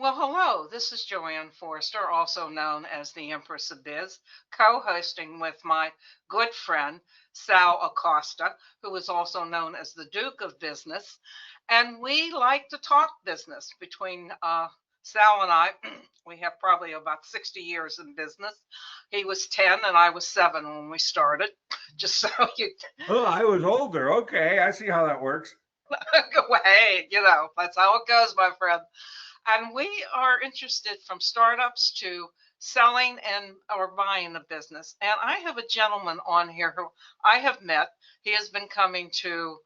Well, hello. This is JoAnn Forrester, also known as the Empress of Biz, co-hosting with my good friend Sal Acosta, who is also known as the Duke of Business. And we like to talk business between Sal and I. We have probably about 60 years in business. He was 10 and I was 7 when we started. Just so you Oh, I was older. Okay, I see how that works. go, hey, that's how it goes, my friend. And we are interested from startups to selling and or buying a business. And I have a gentleman on here who I have met. He has been coming to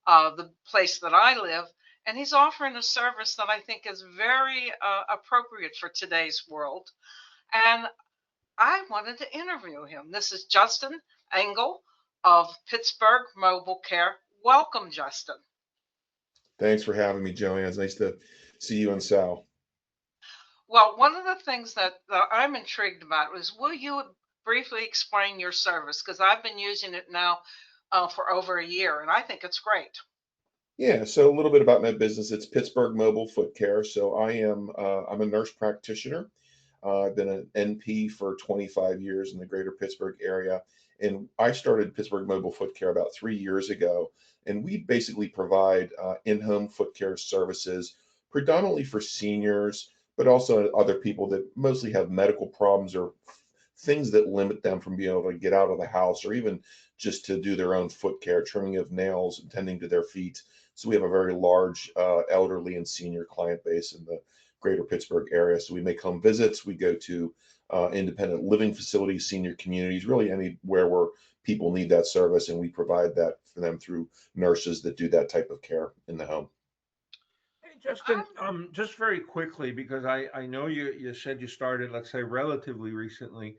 the place that I live, and he's offering a service that I think is very appropriate for today's world. And I wanted to interview him. This is Justin Engel of Pittsburgh Mobile Care. Welcome, Justin. Thanks for having me, JoAnn. It's nice to see you and Sal. Well, one of the things that I'm intrigued about is, will you briefly explain your service? Because I've been using it now for over a year, and I think it's great. Yeah, so a little bit about my business. It's Pittsburgh Mobile Footcare. So I'm a nurse practitioner. I've been an NP for 25 years in the greater Pittsburgh area. And I started Pittsburgh Mobile Foot Care about 3 years ago. And we basically provide in-home foot care services, predominantly for seniors, but also other people that mostly have medical problems or things that limit them from being able to get out of the house or even just to do their own foot care, trimming of nails and tending to their feet. So we have a very large elderly and senior client base in the greater Pittsburgh area. So we make home visits. We go to independent living facilities, senior communities, really anywhere where people need that service, and we provide that for them through nurses that do that type of care in the home. Hey, Justin, just very quickly, because I know you said you started, let's say, relatively recently,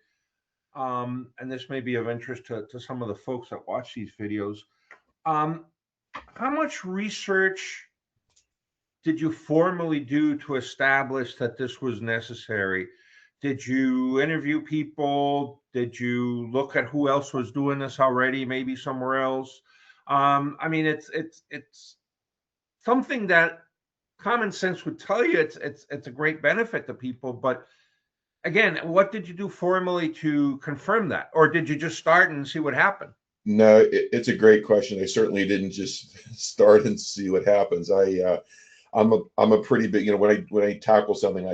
and this may be of interest to some of the folks that watch these videos. Um, how much research did you formally do to establish that this was necessary? Did you interview people? Did you look at who else was doing this already, maybe somewhere else? I mean, it's something that common sense would tell you it's a great benefit to people. But again, what did you do formally to confirm that, or did you just start and see what happened? No, it's a great question. I certainly didn't just start and see what happens. I'm a pretty big, when I tackle something,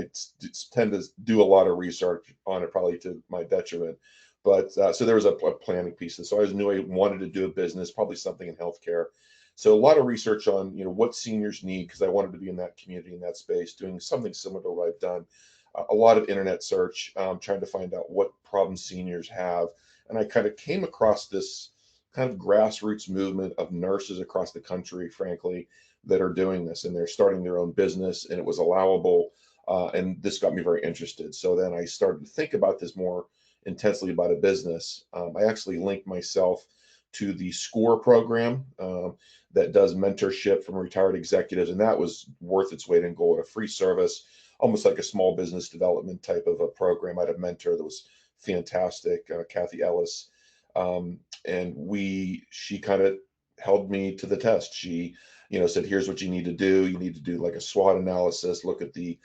tend to do a lot of research on it, probably to my detriment. But so there was a planning piece. So I always knew I wanted to do a business, probably something in healthcare. So a lot of research on, what seniors need, because I wanted to be in that community, in that space, doing something similar to what I've done. A lot of internet search, trying to find out what problems seniors have. And I kind of came across this kind of grassroots movement of nurses across the country, frankly, that are doing this, and they're starting their own business, and it was allowable. And this got me very interested. So then I started to think about this more intensely about a business. I actually linked myself to the SCORE program that does mentorship from retired executives, and that was worth its weight in gold. A free service, almost like a small business development type of a program. I had a mentor that was fantastic, Kathy Ellis, and she kind of held me to the test. She said, here's what you need to do. You need to do like a SWOT analysis, look at the,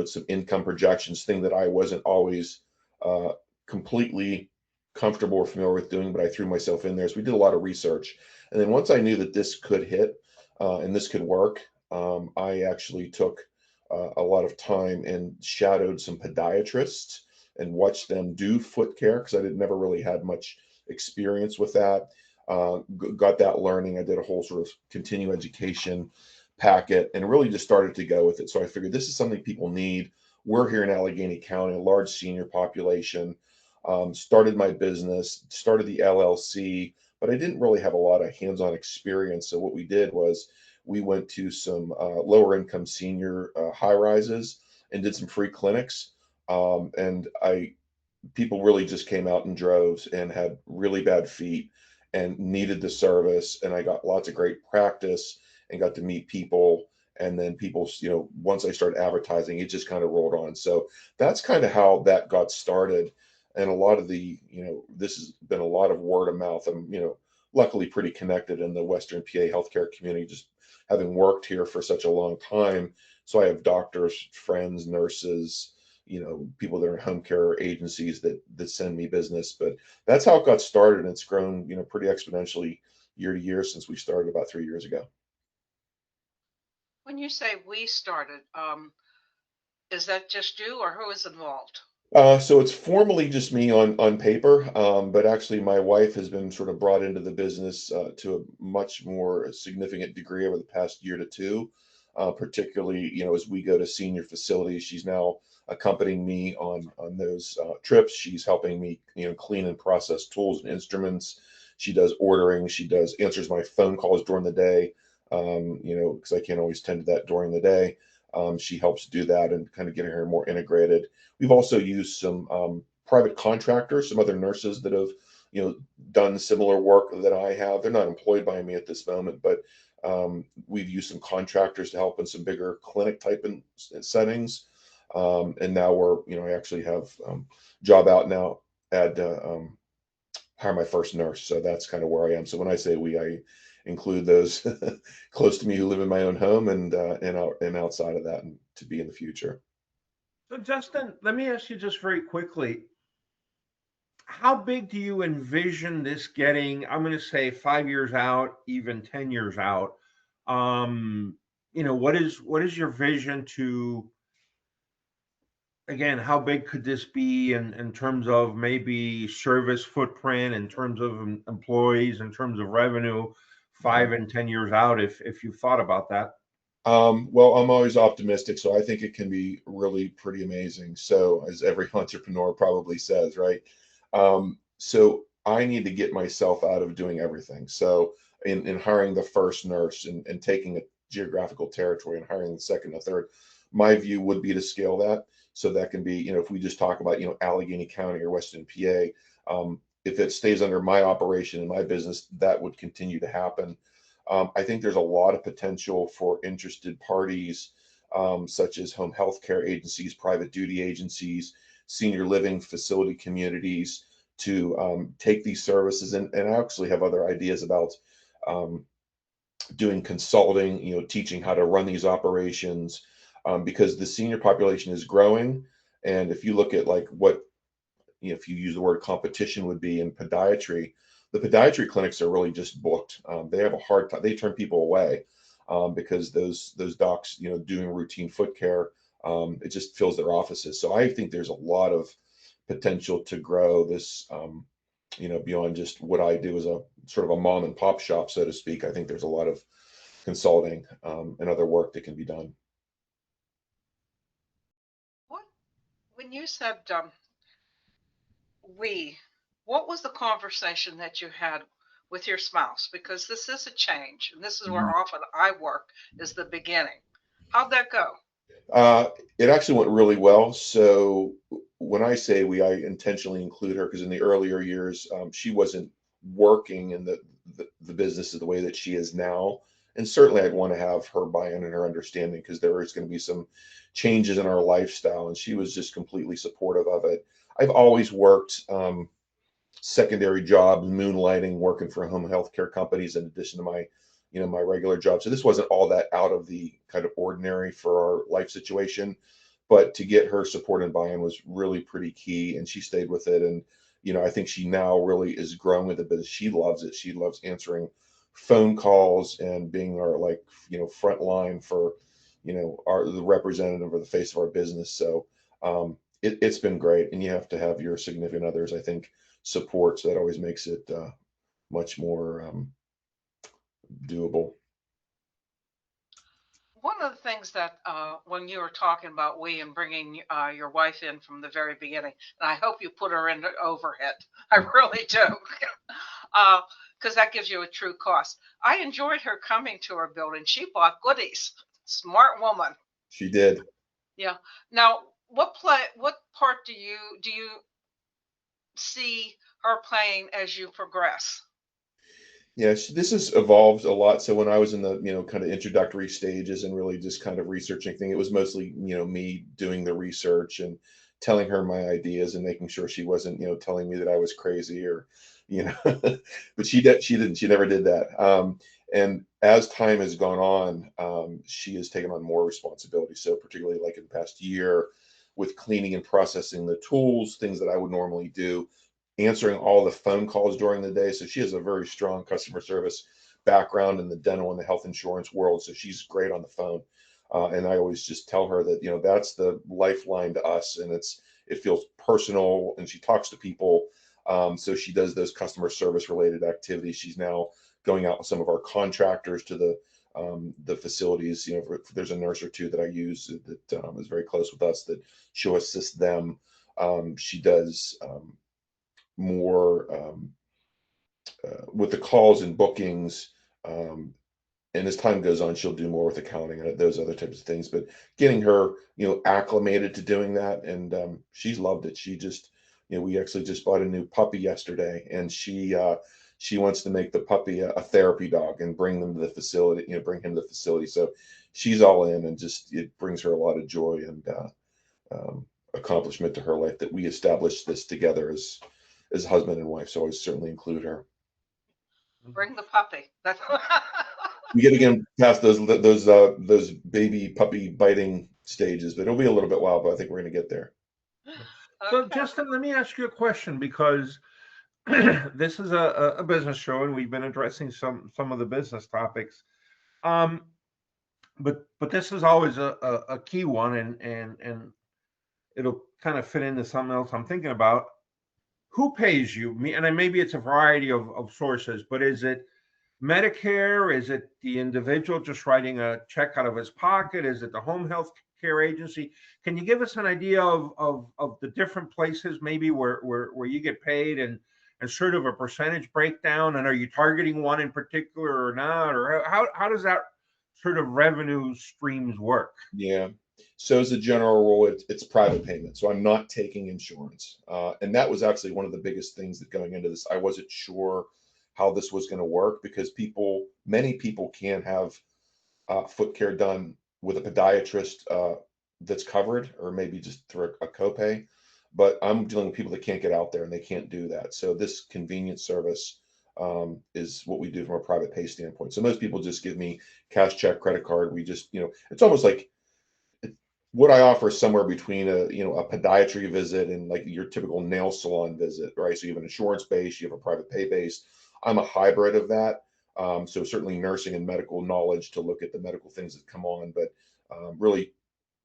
some income projections, thing that I wasn't always uh, completely comfortable or familiar with doing, but I threw myself in there. So we did a lot of research. And then once I knew that this could hit and this could work, I actually took a lot of time and shadowed some podiatrists and watched them do foot care because I did never really had much experience with that. Got that learning. I did a whole sort of continuing education packet and really just started to go with it. So I figured this is something people need. We're here in Allegheny County, a large senior population. Started my business, started the LLC, but I didn't really have a lot of hands-on experience. So what we did was we went to some lower income senior high rises and did some free clinics. And people really just came out in droves and had really bad feet and needed the service. And I got lots of great practice and got to meet people. And then people, once I started advertising, it just kind of rolled on. So that's kind of how that got started. And a lot of this has been a lot of word of mouth. I'm, luckily pretty connected in the Western PA healthcare community, just having worked here for such a long time. So I have doctors, friends, nurses, people that are in home care agencies that send me business. But that's how it got started, and it's grown, pretty exponentially year to year since we started about 3 years ago. When you say we started, is that just you or who is involved? So it's formally just me on paper, but actually my wife has been sort of brought into the business to a much more significant degree over the past year to two. Particularly, as we go to senior facilities, she's now accompanying me on those trips. She's helping me, clean and process tools and instruments. She does ordering. She does answers my phone calls during the day. Because I can't always tend to that during the day. She helps do that and kind of getting her more integrated. We've also used some private contractors, some other nurses that have, done similar work that I have. They're not employed by me at this moment, but we've used some contractors to help in some bigger clinic type settings. And now I actually have job out now at hire my first nurse. So that's kind of where I am. So when I say I include those close to me who live in my own home and outside of that, and to be in the future. So Justin, let me ask you just very quickly, how big do you envision this getting? I'm going to say 5 years out, even 10 years out. What is your vision to, again, how big could this be in terms of maybe service footprint, in terms of employees, in terms of revenue, 5 and 10 years out, if you've thought about that? Well, I'm always optimistic, so I think it can be really pretty amazing. So, as every entrepreneur probably says, right? So I need to get myself out of doing everything. So, in hiring the first nurse and taking a geographical territory and hiring the second and third, my view would be to scale that. So that can be, if we just talk about, Allegheny County or Western PA, if it stays under my operation and my business, that would continue to happen. I think there's a lot of potential for interested parties, such as home health care agencies, private duty agencies, senior living facility communities, to take these services. And I actually have other ideas about doing consulting, teaching how to run these operations, because the senior population is growing. And if you look at like what, if you use the word competition would be in podiatry, the podiatry clinics are really just booked. They have a hard time. They turn people away because those docs, doing routine foot care, it just fills their offices. So I think there's a lot of potential to grow this, beyond just what I do as a sort of a mom and pop shop, so to speak. I think there's a lot of consulting and other work that can be done. When you said what was the conversation that you had with your spouse? Because this is a change, and this is where often I work, is the beginning. How'd that go? It actually went really well. So when I say I intentionally include her because in the earlier years, she wasn't working in the business the way that she is now. And certainly I'd want to have her buy-in and her understanding because there is going to be some changes in our lifestyle. And she was just completely supportive of it. I've always worked secondary jobs, moonlighting, working for home health care companies in addition to my regular job. So this wasn't all that out of the kind of ordinary for our life situation, but to get her support and buy-in was really pretty key. And she stayed with it. And, I think she now really is growing with it, but she loves it. She loves answering phone calls and being our front line for, the representative or the face of our business. So it's been great. And you have to have your significant others, I think, support. So that always makes it much more doable. One of the things that when you were talking about and bringing your wife in from the very beginning, and I hope you put her in overhead. I really do, because that gives you a true cost. I enjoyed her coming to our building. She bought goodies. Smart woman. She did. Yeah. Now, what part do you see her playing as you progress? Yeah, this has evolved a lot. So when I was in the, kind of introductory stages and really just kind of researching things, it was mostly, me doing the research and telling her my ideas and making sure she wasn't, telling me that I was crazy or, but she didn't, she never did that. And as time has gone on, she has taken on more responsibility. So particularly like in the past year with cleaning and processing the tools, things that I would normally do, answering all the phone calls during the day. So she has a very strong customer service background in the dental and the health insurance world. So she's great on the phone. And I always just tell her that, that's the lifeline to us, and it feels personal, and she talks to people. So she does those customer service related activities. She's now going out with some of our contractors to the facilities. There's a nurse or two that I use that is very close with us that she'll assist them. She does more with the calls and bookings. And as time goes on, she'll do more with accounting and those other types of things. But getting her, acclimated to doing that, and she's loved it. She just, we actually just bought a new puppy yesterday, and she wants to make the puppy a therapy dog and bring them to the facility, bring him to the facility. So she's all in, and just it brings her a lot of joy and accomplishment to her life that we established this together as husband and wife. So I certainly include her. Bring the puppy. That's We get again past those baby puppy biting stages, but it'll be a little bit while, but I think we're going to get there. So okay. Justin, let me ask you a question, because this is a business show and we've been addressing some of the business topics. But this is always a key one, and it'll kind of fit into something else I'm thinking about. Who pays you? And maybe it's a variety of sources, but is it Medicare? Is it the individual just writing a check out of his pocket? Is it the home health care agency? Can you give us an idea of the different places maybe where you get paid, and sort of a percentage breakdown? And are you targeting one in particular or not? Or how does that sort of revenue streams work? Yeah. So as a general rule, it's private payment. So I'm not taking insurance. And that was actually one of the biggest things that going into this, I wasn't sure how this was going to work, because many people can have foot care done with a podiatrist that's covered, or maybe just through a copay. But I'm dealing with people that can't get out there and they can't do that. So this convenience service is what we do from a private pay standpoint. So most people just give me cash, check, credit card. We just, it's almost like what I offer is somewhere between a podiatry visit and like your typical nail salon visit, right? So you have an insurance base, you have a private pay base. I'm a hybrid of that. So certainly nursing and medical knowledge to look at the medical things that come on, but really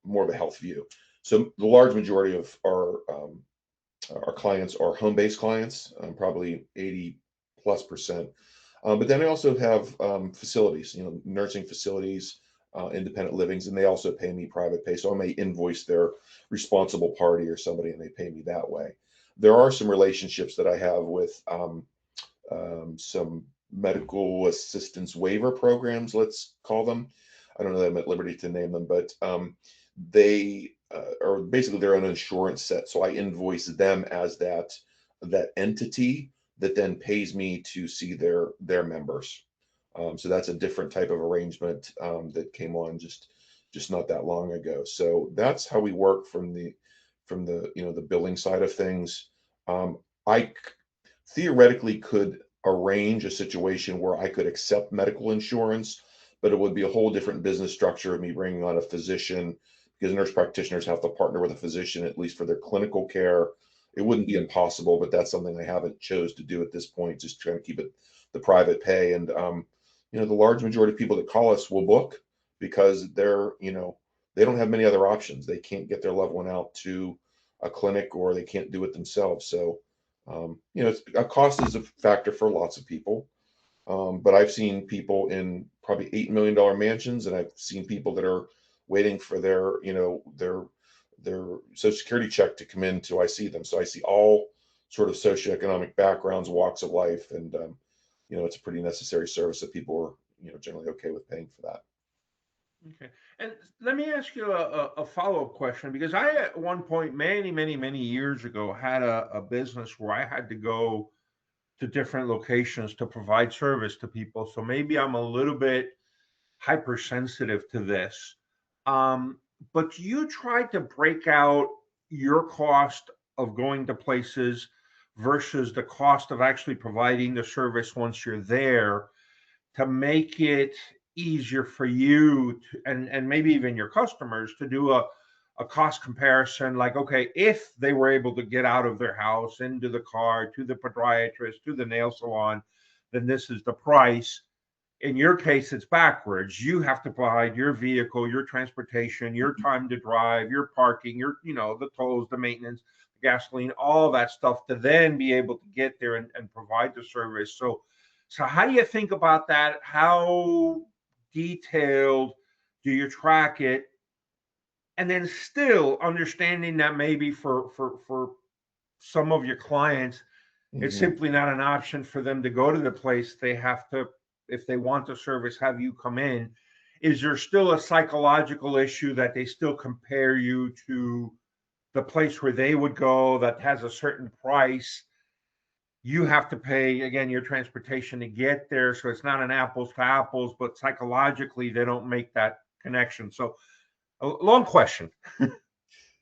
more of a health view. So the large majority of our clients are home-based clients, probably 80+%. But then I also have facilities, nursing facilities, independent livings, and they also pay me private pay. So I may invoice their responsible party or somebody, and they pay me that way. There are some relationships that I have with some medical assistance waiver programs, let's call them. I don't know that I'm at liberty to name them, but they are basically their own insurance set. So I invoice them as that entity that then pays me to see their members. So that's a different type of arrangement that came on just not that long ago. So that's how we work from the the billing side of things. I theoretically could arrange a situation where I could accept medical insurance, but it would be a whole different business structure of me bringing on a physician, because nurse practitioners have to partner with a physician, at least for their clinical care. It wouldn't be impossible, but that's something I haven't chose to do at this point, just trying to keep it the private pay. And the large majority of people that call us will book because they're, they don't have many other options. They can't get their loved one out to a clinic, or they can't do it themselves. So, it's a cost is a factor for lots of people. But I've seen people in probably $8 million mansions, and I've seen people that are waiting for their Social Security check to come in till I see them. So I see all sort of socioeconomic backgrounds, walks of life, and it's a pretty necessary service that people are generally okay with paying for that. Okay. And let me ask you a follow-up question, because I, at one point, many years ago, had a business where I had to go to different locations to provide service to people. So maybe I'm a little bit hypersensitive to this. But you tried to break out your cost of going to places versus the cost of actually providing the service once you're there. to make it easier for you to, and maybe even your customers to do a cost comparison, like, okay, if they were able to get out of their house, into the car, to the podiatrist, to the nail salon, then this is the price. In your case, it's backwards. You have to provide your vehicle, your transportation, your time to drive, your parking, your, the tolls, the maintenance, gasoline, all that stuff to then be able to get there and provide the service. So how do you think about that? How detailed do you track it? And then still understanding that maybe for some of your clients, it's simply not an option for them to go to the place. They have to, if they want the service, have you come in. Is there still a psychological issue that they still compare you to the place where they would go that has a certain price? You have to pay, again, your transportation to get there. So it's not an apples to apples, but psychologically, they don't make that connection. So a long question.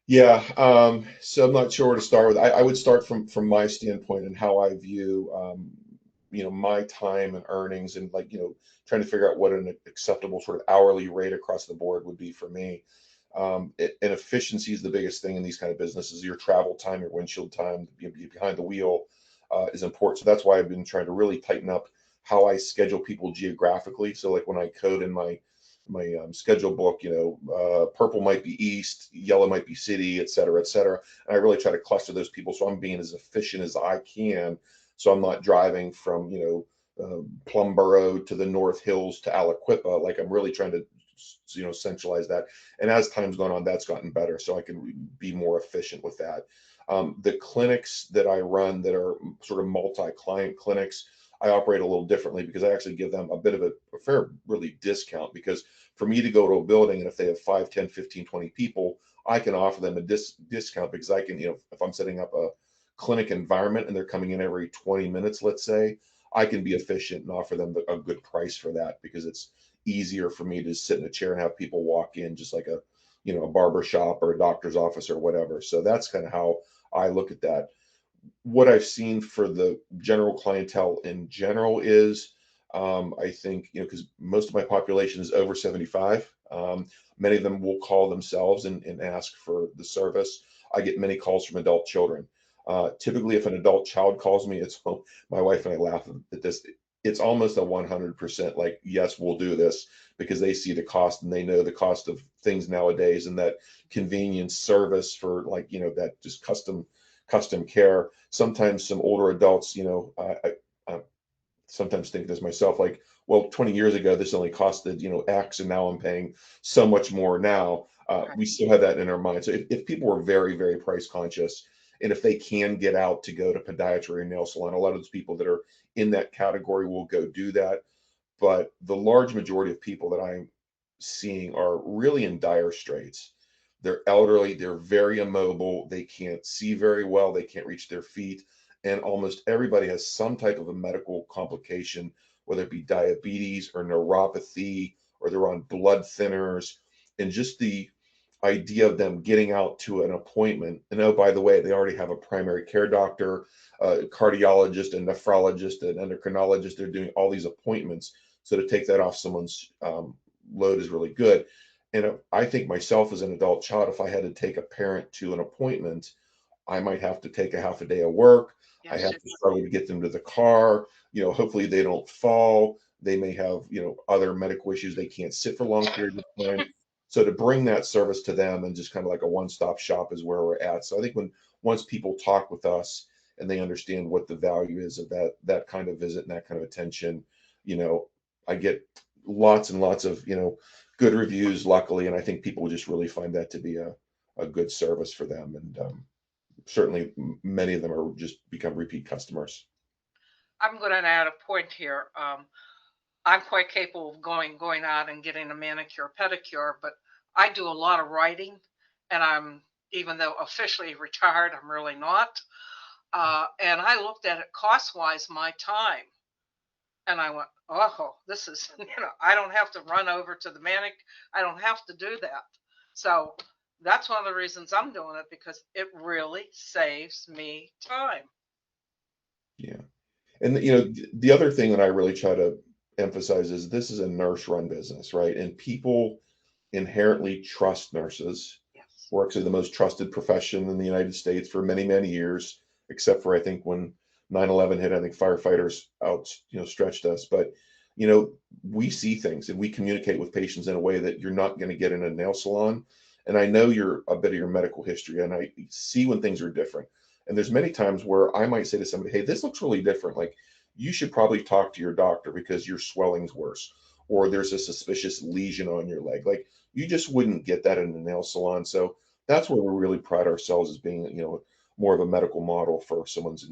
Yeah, so I'm not sure where to start with. I would start from my standpoint and how I view, my time and earnings, and like, trying to figure out what an acceptable sort of hourly rate across the board would be for me. And efficiency is the biggest thing in these kind of businesses. Your travel time, your windshield time, behind the wheel, is important. So that's why I've been trying to really tighten up how I schedule people geographically. So like when I code in my schedule book, purple might be east, yellow might be city, et cetera, et cetera. And I really try to cluster those people so I'm being as efficient as I can. So I'm not driving from, Plumboro to the North Hills to Aliquippa. Like I'm really trying to, centralize that. And as time's gone on, that's gotten better. So I can be more efficient with that. The clinics that I run that are sort of multi-client clinics, I operate a little differently because I actually give them a bit of a fair really discount, because for me to go to a building, and if they have 5, 10, 15, 20 people, I can offer them a discount because I can, if I'm setting up a clinic environment and they're coming in every 20 minutes, let's say, I can be efficient and offer them a good price for that, because it's easier for me to sit in a chair and have people walk in just like a barber shop or a doctor's office or whatever. So that's kind of how I look at that. What I've seen for the general clientele in general is, I think, because most of my population is over 75. Many of them will call themselves and ask for the service. I get many calls from adult children. Typically, if an adult child calls me, it's my wife and I laugh at this. It's almost a 100% like, yes, we'll do this, because they see the cost and they know the cost of things nowadays, and that convenience service for that just custom care. Sometimes some older adults, I sometimes think this myself, like, well, 20 years ago, this only costed, X, and now I'm paying so much more now. We still have that in our mind. So if people are very, very price conscious, and if they can get out to go to podiatry or nail salon, a lot of those people that are in that category will go do that. But the large majority of people that I'm seeing are really in dire straits. They're elderly, they're very immobile, they can't see very well, they can't reach their feet, and almost everybody has some type of a medical complication, whether it be diabetes or neuropathy, or they're on blood thinners. And just the idea of them getting out to an appointment, and oh, by the way, they already have a primary care doctor, a cardiologist, a nephrologist, an endocrinologist. They're doing all these appointments. So to take that off someone's load is really good. And I think myself as an adult child, if I had to take a parent to an appointment, I might have to take a half a day of work. I have to struggle to get them to the car. Hopefully they don't fall. They may have, other medical issues. They can't sit for long periods of time. So to bring that service to them and just kind of like a one-stop shop is where we're at. So I think once people talk with us and they understand what the value is of that kind of visit and that kind of attention, I get lots and lots of, good reviews, luckily. And I think people just really find that to be a good service for them. And certainly many of them are just become repeat customers. I'm going to add a point here. I'm quite capable of going out and getting a manicure, pedicure, but I do a lot of writing, and even though officially retired, I'm really not. And I looked at it cost-wise, my time, and I went, oh, this is, I don't have to run over to the manic. I don't have to do that. So that's one of the reasons I'm doing it, because it really saves me time. Yeah. And, the other thing that I really try to emphasize is this is a nurse-run business, right? And people inherently trust nurses. Yes. We're actually the most trusted profession in the United States for many, many years, except for I think when 9/11 hit, I think firefighters stretched us. But we see things and we communicate with patients in a way that you're not going to get in a nail salon. And I know a bit of your medical history, and I see when things are different. And there's many times where I might say to somebody, "Hey, this looks really different. Like you should probably talk to your doctor because your swelling's worse, or there's a suspicious lesion on your leg." Like you just wouldn't get that in a nail salon. So that's where we really pride ourselves as being, more of a medical model for someone's,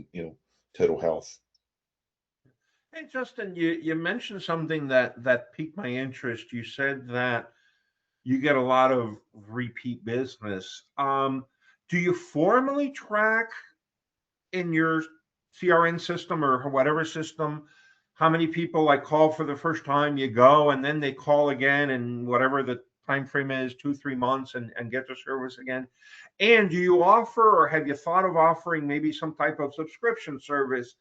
total health. Hey, Justin, you mentioned something that piqued my interest. You said that you get a lot of repeat business. Do you formally track in your CRN system or whatever system how many people like call for the first time, you go, and then they call again, and whatever the time frame is, 2-3 months, and get the service again? And do you offer, or have you thought of offering maybe some type of subscription service?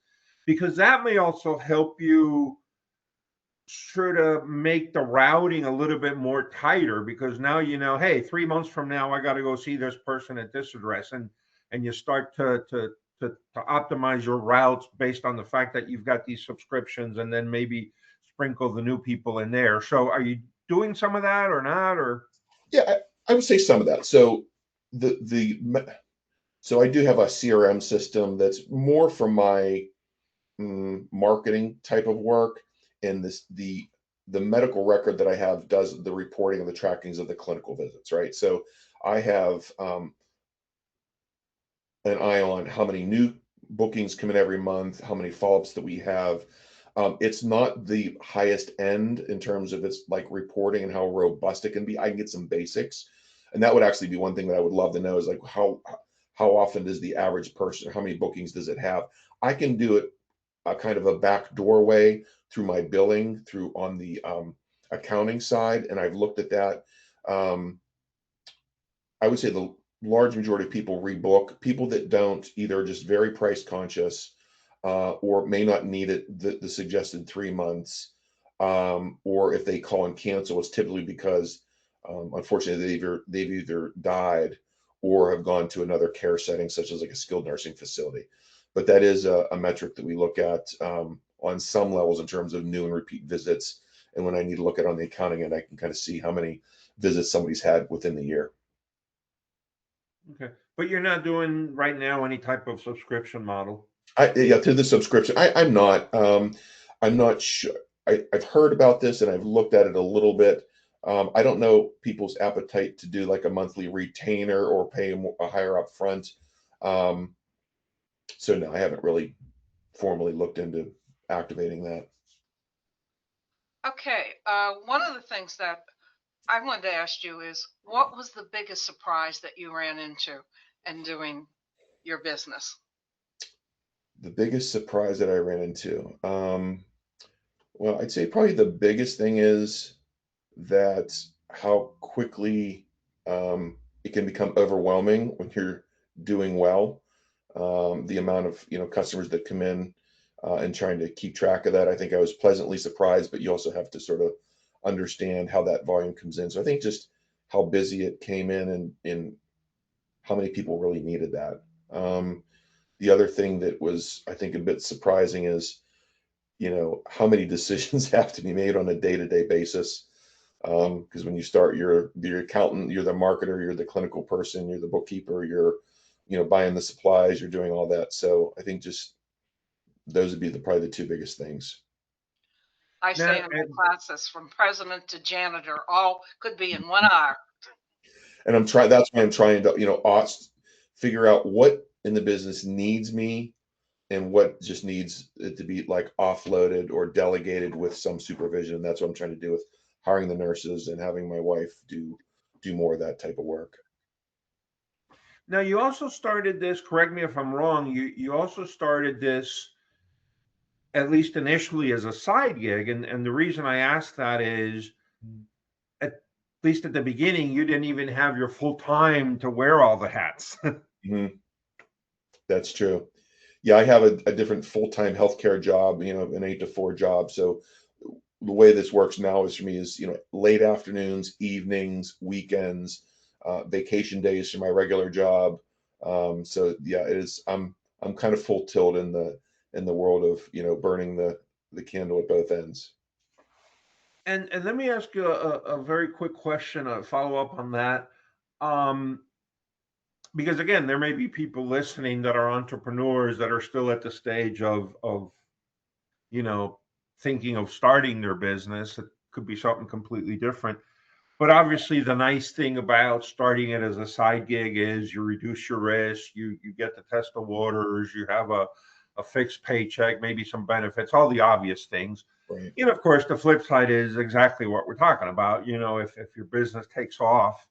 Because that may also help you sort of make the routing a little bit more tighter, because now hey, 3 months from now I got to go see this person at this address, and you start to optimize your routes based on the fact that you've got these subscriptions, and then maybe sprinkle the new people in there. So are you doing some of that or not? Or Yeah, I would say some of that. So so I do have a CRM system that's more for my marketing type of work, and the medical record that I have does the reporting and the trackings of the clinical visits, right? So I have an eye on how many new bookings come in every month, how many follow-ups that we have. It's not the highest end in terms of its like reporting and how robust it can be. I can get some basics, and that would actually be one thing that I would love to know is like how often does the average person, how many bookings does it have? I can do it a kind of a back doorway through my billing through on the accounting side, and I've looked at that. I would say the large majority of people rebook. People that don't either are just very price conscious, or may not need it the suggested 3 months, or if they call and cancel, it's typically because unfortunately they've either died or have gone to another care setting, such as like a skilled nursing facility. But that is a metric that we look at on some levels in terms of new and repeat visits. And when I need to look at on the accounting end, I can kind of see how many visits somebody's had within the year. okay, but you're not doing right now any type of subscription model? Yeah, through the subscription. I'm not sure. I've heard about this and I've looked at it a little bit. I don't know people's appetite to do like a monthly retainer or pay a higher upfront. So no, I haven't really formally looked into activating that. Okay. One of the things that I wanted to ask you is, what was the biggest surprise that you ran into in doing your business? The biggest surprise that I ran into. Well, I'd say probably the biggest thing is that how quickly it can become overwhelming when you're doing well. The amount of customers that come in and trying to keep track of that. I think I was pleasantly surprised, but you also have to sort of understand how that volume comes in. So I think just how busy it came in and how many people really needed that. The other thing that was, I think, a bit surprising is, how many decisions have to be made on a day-to-day basis. Because when you start, you're the accountant, you're the marketer, you're the clinical person, you're the bookkeeper, you're, buying the supplies, you're doing all that. So I think just those would be probably the two biggest things. I Now, say in my classes, from president to janitor, all could be in 1 hour. And that's why I'm trying to, figure out what in the business needs me and what just needs it to be like offloaded or delegated with some supervision. That's what I'm trying to do with hiring the nurses and having my wife do more of that type of work. now you also started this, correct me if I'm wrong, you also started this, at least initially, as a side gig. And the reason I ask that is, at least at the beginning, you didn't even have your full time to wear all the hats. Mhm. That's true. Yeah, I have a different full-time healthcare job, an 8 to 4 job. So the way this works now is for me is, late afternoons, evenings, weekends, vacation days for my regular job. So yeah, it is. I'm kind of full tilt in the world of, burning the candle at both ends. And let me ask you a very quick question, a follow up on that. Um, because again, there may be people listening that are entrepreneurs that are still at the stage of you know thinking of starting their business. It could be something completely different. But obviously, the nice thing about starting it as a side gig is you reduce your risk, you get to test the waters, you have a fixed paycheck, maybe some benefits, all the obvious things. Right. Of course, the flip side is exactly what we're talking about. If your business takes off,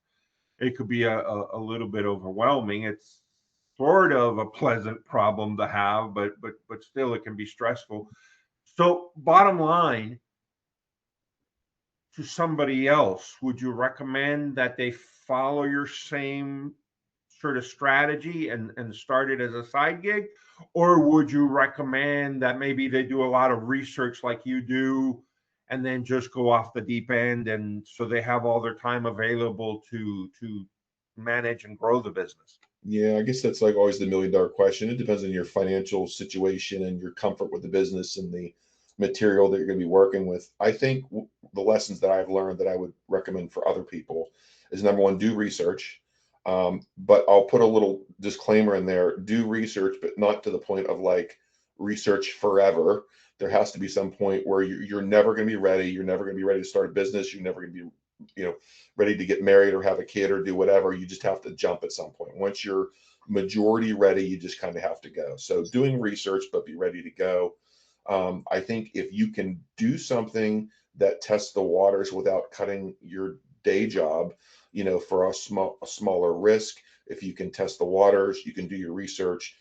it could be a little bit overwhelming. It's sort of a pleasant problem to have, but still it can be stressful. So bottom line, to somebody else, would you recommend that they follow your same sort of strategy and start it as a side gig? Or would you recommend that maybe they do a lot of research like you do and then just go off the deep end, and so they have all their time available to manage and grow the business? Yeah, I guess that's like always the $1 million question. It depends on your financial situation and your comfort with the business and the material that you're going to be working with. I think the lessons that I've learned that I would recommend for other people is, number one, do research. But I'll put a little disclaimer in there: do research, but not to the point of like research forever. There has to be some point where you're never going to be ready. You're never going to be ready to start a business. You're never going to be, ready to get married or have a kid or do whatever. You just have to jump at some point. Once you're majority ready, you just kind of have to go. So doing research, but be ready to go. I think if you can do something that tests the waters without cutting your day job, for a smaller risk, if you can test the waters, you can do your research,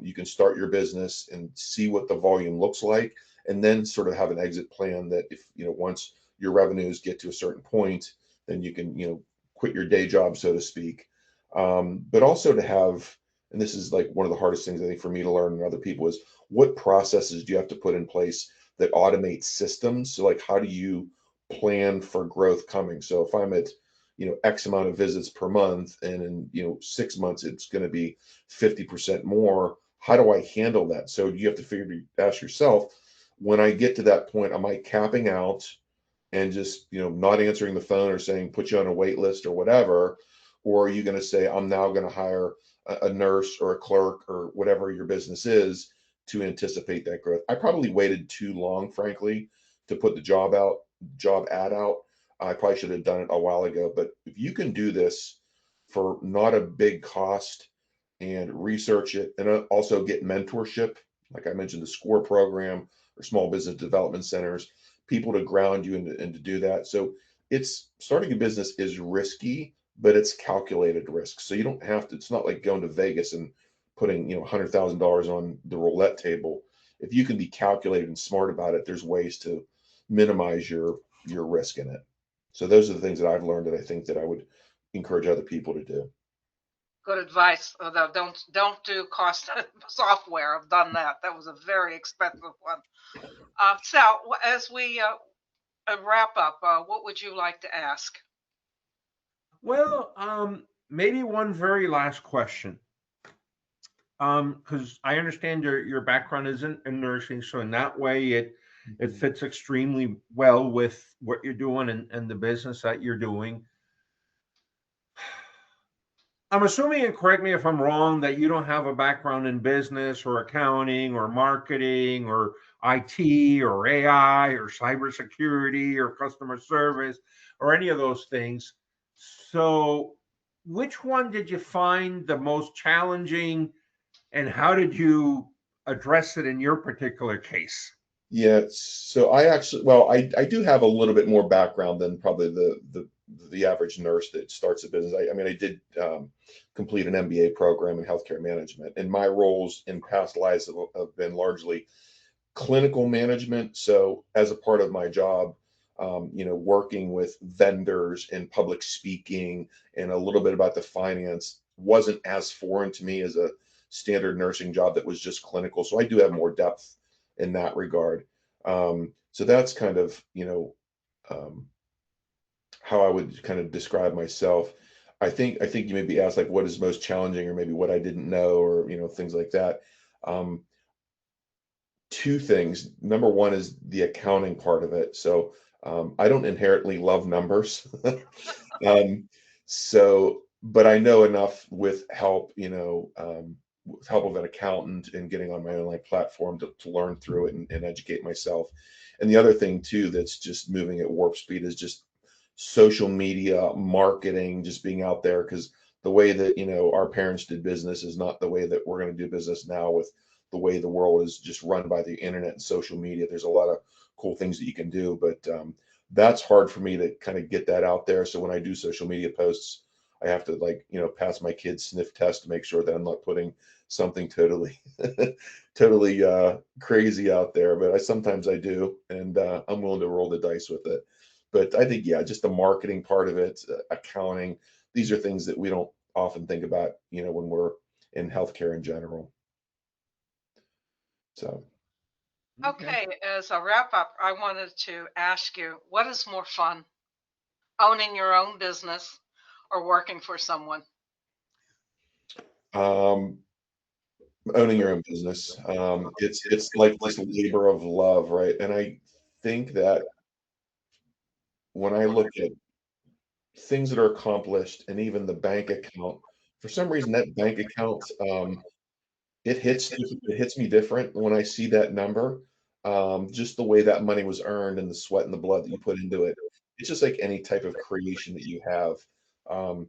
you can start your business and see what the volume looks like, and then sort of have an exit plan that if, once your revenues get to a certain point, then you can, quit your day job, so to speak. But also to have, and this is like one of the hardest things I think for me to learn and other people, is what processes do you have to put in place that automate systems? So like, how do you plan for growth coming? So if I'm at, X amount of visits per month, and in, 6 months, it's going to be 50% more, how do I handle that? So you have to ask yourself, when I get to that point, am I capping out and just, not answering the phone or saying, put you on a wait list or whatever? Or are you going to say, I'm now going to hire a nurse or a clerk or whatever your business is to anticipate that growth? I probably waited too long, frankly, to put the job ad out. I probably should have done it a while ago. But if you can do this for not a big cost and research it, and also get mentorship, like I mentioned, the SCORE program or small business development centers, people to ground you and to do that. So it's, starting a business is risky, but it's calculated risk. So you don't have to, it's not like going to Vegas and putting, $100,000 on the roulette table. If you can be calculated and smart about it, there's ways to minimize your risk in it. So those are the things that I've learned that I think that I would encourage other people to do. Good advice. Although don't do cost software. I've done that. That was a very expensive one. Sal, as we wrap up, what would you like to ask? Well, maybe one very last question. Because I understand your background is in nursing, so in that way it fits extremely well with what you're doing and the business that you're doing. I'm assuming, and correct me if I'm wrong, that you don't have a background in business or accounting or marketing or IT or AI or cybersecurity or customer service or any of those things. So, which one did you find the most challenging, and how did you address it in your particular case? Yeah, so I actually, well, I do have a little bit more background than probably the average nurse that starts a business. I mean, I did complete an MBA program in healthcare management, and my roles in past lives have been largely clinical management. So as a part of my job, working with vendors and public speaking and a little bit about the finance wasn't as foreign to me as a standard nursing job that was just clinical. So I do have more depth in that regard. So that's kind of, how I would kind of describe myself. I think you maybe asked like what is most challenging or maybe what I didn't know or things like that. Um, Two things. Number one is the accounting part of it. So I don't inherently love numbers. um, but I know enough with help, with help of an accountant and getting on my own like platform to learn through it and educate myself. And the other thing too that's just moving at warp speed is just social media marketing, just being out there because the way that our parents did business is not the way that we're going to do business now with the way the world is just run by the internet and social media. There's a lot of cool things that you can do, but that's hard for me to kind of get that out there. So when I do social media posts, I have to like, pass my kids sniff test to make sure that I'm not putting something totally, totally crazy out there. But sometimes I do, and I'm willing to roll the dice with it. But I think, yeah, just the marketing part of it, accounting, these are things that we don't often think about, when we're in healthcare in general. So, Okay, as a wrap up, I wanted to ask you, what is more fun, owning your own business or working for someone? um, owning your own business, it's like this labor of love, right? And I think that when I look at things that are accomplished and even the bank account, for some reason that bank account, it hits me different when I see that number. Just the way that money was earned and the sweat and the blood that you put into it. It's just like any type of creation that you have. Um,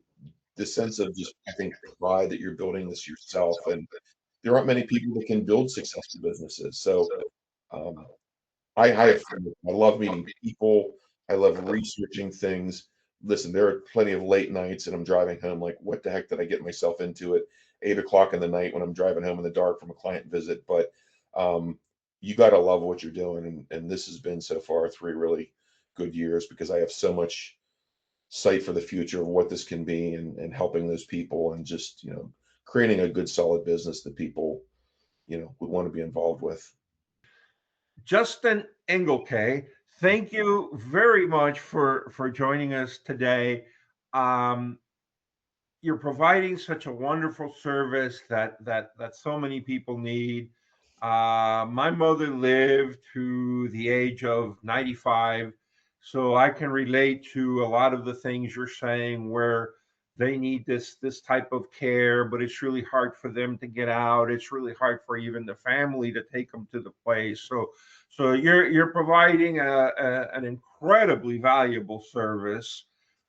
the sense of just, I think, pride that you're building this yourself. And there aren't many people that can build successful businesses. So um, I have fun. I love meeting people. I love researching things. Listen, there are plenty of late nights and I'm driving home like, what the heck did I get myself into at 8 o'clock in the night when I'm driving home in the dark from a client visit? But um, you got to love what you're doing. And this has been so far 3 really good years because I have so much sight for the future of what this can be and helping those people and just, creating a good solid business that people, would want to be involved with. Justin Engleka, thank you very much for joining us today. Um, you're providing such a wonderful service that so many people need. My mother lived to the age of 95, so I can relate to a lot of the things you're saying where they need this type of care, but it's really hard for them to get out. It's really hard for even the family to take them to the place. So you're providing an incredibly valuable service.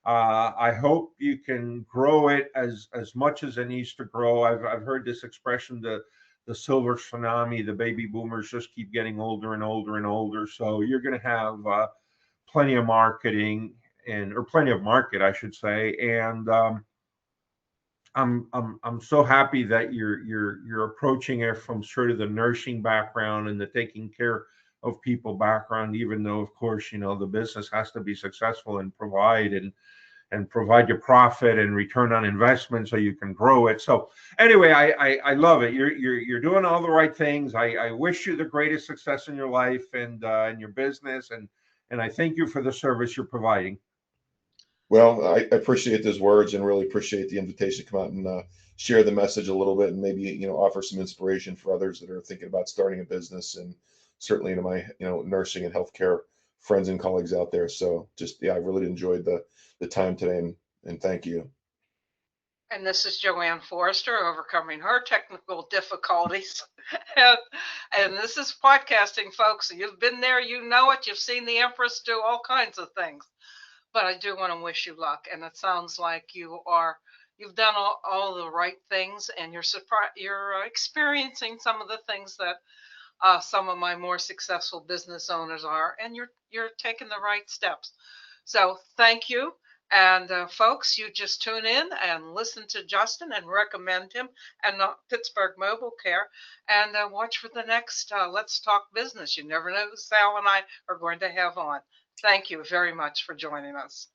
I hope you can grow it as much as it needs to grow. I've heard this expression, the silver tsunami. The baby boomers just keep getting older and older and older. So you're going to have plenty of marketing or plenty of market, I should say. And I'm so happy that you're approaching it from sort of the nursing background and the taking care of people background, even though of course the business has to be successful and provide you profit and return on investment so you can grow it. So anyway, I love it. You're doing all the right things. I wish you the greatest success in your life and in your business, and I thank you for the service you're providing. Well, I appreciate those words and really appreciate the invitation to come out and share the message a little bit and maybe offer some inspiration for others that are thinking about starting a business and certainly to my nursing and healthcare friends and colleagues out there. So just yeah, I really enjoyed the time today and thank you. And this is JoAnn Forrester overcoming her technical difficulties. and, and this is podcasting, folks. You've been there, you know it. You've seen the Empress do all kinds of things. But I do want to wish you luck. And it sounds like you've done all the right things, and you're experiencing some of the things that some of my more successful business owners are, and you're taking the right steps. So thank you. And folks, you just tune in and listen to Justin and recommend him and Pittsburgh Mobile Care, and watch for the next Let's Talk Business. You never know who Sal and I are going to have on. Thank you very much for joining us.